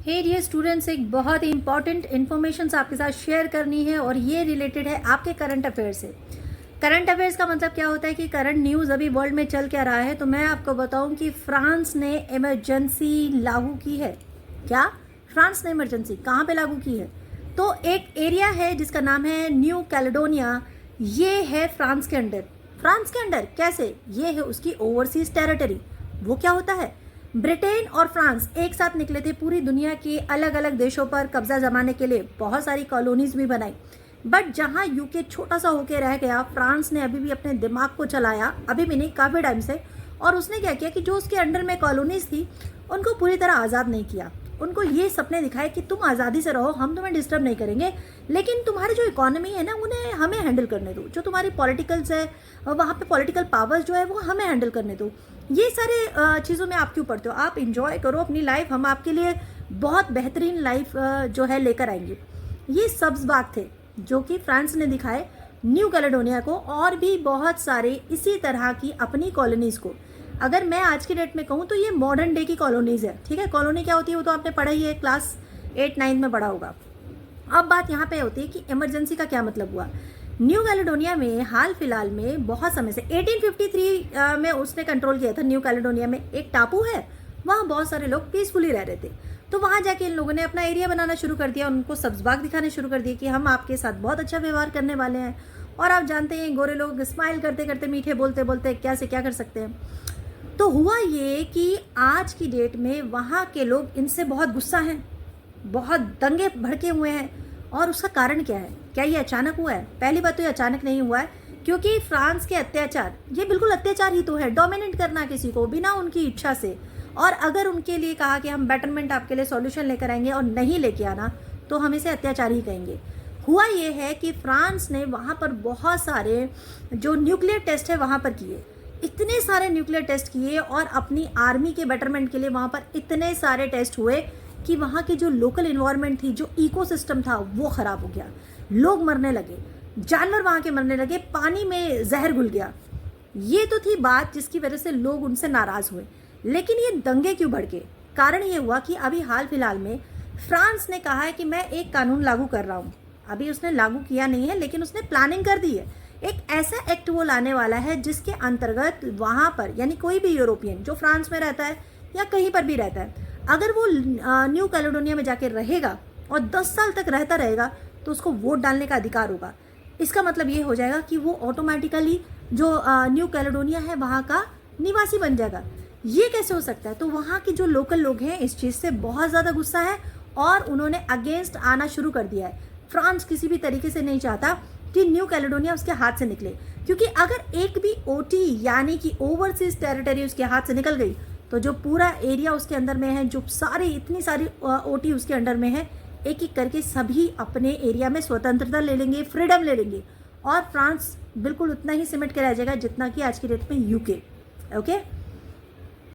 हे dear students, एक बहुत ही important information आपके साथ शेयर करनी है और ये रिलेटेड है आपके करंट अफेयर से। करंट अफेयर्स का मतलब क्या होता है कि करंट न्यूज़ अभी वर्ल्ड में चल क्या रहा है। तो मैं आपको बताऊं कि फ्रांस ने इमरजेंसी लागू की है। क्या? फ्रांस ने इमरजेंसी कहाँ पे लागू की है? तो एक एरिया है जिसका नाम है न्यू कैलेडोनिया। ये है फ्रांस के अंडर। फ्रांस के अंडर कैसे? ये है उसकी ओवरसीज टेरिटरी। वो क्या होता है? ब्रिटेन और फ्रांस एक साथ निकले थे पूरी दुनिया के अलग अलग देशों पर कब्जा जमाने के लिए। बहुत सारी कॉलोनीज भी बनाई, बट जहां यूके छोटा सा होके रह गया, फ्रांस ने अभी भी अपने दिमाग को चलाया, अभी भी नहीं, काफ़ी टाइम से। और उसने क्या किया कि जो उसके अंडर में कॉलोनीज थी उनको पूरी तरह आज़ाद नहीं किया। उनको ये सपने दिखाए कि तुम आज़ादी से रहो, हम तुम्हें डिस्टर्ब नहीं करेंगे, लेकिन तुम्हारी जो इकोनॉमी है ना, उन्हें हमें हैंडल करने दो। जो तुम्हारी पॉलिटिकल्स है, वहाँ पे पॉलिटिकल पावर्स जो है वो हमें हैंडल करने दो। ये सारे चीज़ों में आप क्यों पढ़ते हो? आप इंजॉय करो अपनी लाइफ, हम आपके लिए बहुत बेहतरीन लाइफ जो है लेकर आएंगे। ये सब्ज बाग थे जो कि फ्रांस ने दिखाए न्यू कैलेडोनिया को, और भी बहुत सारे इसी तरह की अपनी कॉलोनीज़ को। अगर मैं आज की डेट में कहूँ तो ये मॉडर्न डे की कॉलोनीज़ है। ठीक है, कॉलोनी क्या होती है वो तो आपने पढ़ा ही है, क्लास 8-9 में पढ़ा होगा। अब बात यहाँ पे होती है कि इमरजेंसी का क्या मतलब हुआ। न्यू कैलेडोनिया में हाल फिलहाल में बहुत समय से 1853 में उसने कंट्रोल किया था। न्यू कैलेडोनिया में एक टापू है, वहाँ बहुत सारे लोग पीसफुली रह रहे थे। तो वहाँ जाके इन लोगों ने अपना एरिया बनाना शुरू कर दिया, उनको सब्जबाग दिखाने शुरू कर दिए कि हम आपके साथ बहुत अच्छा व्यवहार करने वाले हैं। और आप जानते हैं गोरे लोग स्माइल करते करते, मीठे बोलते बोलते क्या से क्या कर सकते हैं। तो हुआ ये कि आज की डेट में वहाँ के लोग इनसे बहुत गुस्सा हैं, बहुत दंगे भड़के हुए हैं। और उसका कारण क्या है? क्या ये अचानक हुआ है? पहली बात तो ये अचानक नहीं हुआ है, क्योंकि फ्रांस के अत्याचार, ये बिल्कुल अत्याचार ही तो है, डोमिनेट करना किसी को बिना उनकी इच्छा से। और अगर उनके लिए कहा कि हम बेटरमेंट आपके लिए सॉल्यूशन लेकर आएंगे और नहीं लेके आना, तो हम इसे अत्याचार ही कहेंगे। हुआ ये है कि फ्रांस ने वहाँ पर बहुत सारे जो न्यूक्लियर टेस्ट है वहाँ पर किए, इतने सारे न्यूक्लियर टेस्ट किए, और अपनी आर्मी के बेटरमेंट के लिए वहाँ पर इतने सारे टेस्ट हुए कि वहाँ की जो लोकल इन्वायरमेंट थी, जो इकोसिस्टम था, वो ख़राब हो गया। लोग मरने लगे, जानवर वहाँ के मरने लगे, पानी में जहर घुल गया। ये तो थी बात जिसकी वजह से लोग उनसे नाराज़ हुए। लेकिन ये दंगे क्यों भड़के? कारण ये हुआ कि अभी हाल फिलहाल में फ्रांस ने कहा है कि मैं एक कानून लागू कर रहा हूँ। अभी उसने लागू किया नहीं है, लेकिन उसने प्लानिंग कर दी है। एक ऐसा एक्ट वो लाने वाला है जिसके अंतर्गत वहाँ पर, यानी कोई भी यूरोपियन जो फ्रांस में रहता है या कहीं पर भी रहता है, अगर वो न्यू कैलेडोनिया में जाके रहेगा और 10 साल तक रहता रहेगा, तो उसको वोट डालने का अधिकार होगा। इसका मतलब ये हो जाएगा कि वो ऑटोमेटिकली जो न्यू कैलेडोनिया है वहाँ का निवासी बन जाएगा। ये कैसे हो सकता है? तो वहाँ के जो लोकल लोग हैं इस चीज़ से बहुत ज़्यादा गुस्सा है और उन्होंने अगेंस्ट आना शुरू कर दिया है। फ्रांस किसी भी तरीके से नहीं चाहता कि न्यू कैलेडोनिया उसके हाथ से निकले, क्योंकि अगर एक भी ओटी यानी कि ओवरसीज टेरिटरी उसके हाथ से निकल गई, तो जो पूरा एरिया उसके अंदर में है, जो सारी इतनी सारी ओटी उसके अंडर में है, एक एक करके सभी अपने एरिया में स्वतंत्रता ले लेंगे, फ्रीडम ले लेंगे, और फ्रांस बिल्कुल उतना ही सिमट के रह जाएगा जितना कि आज की डेट में यूके। ओके।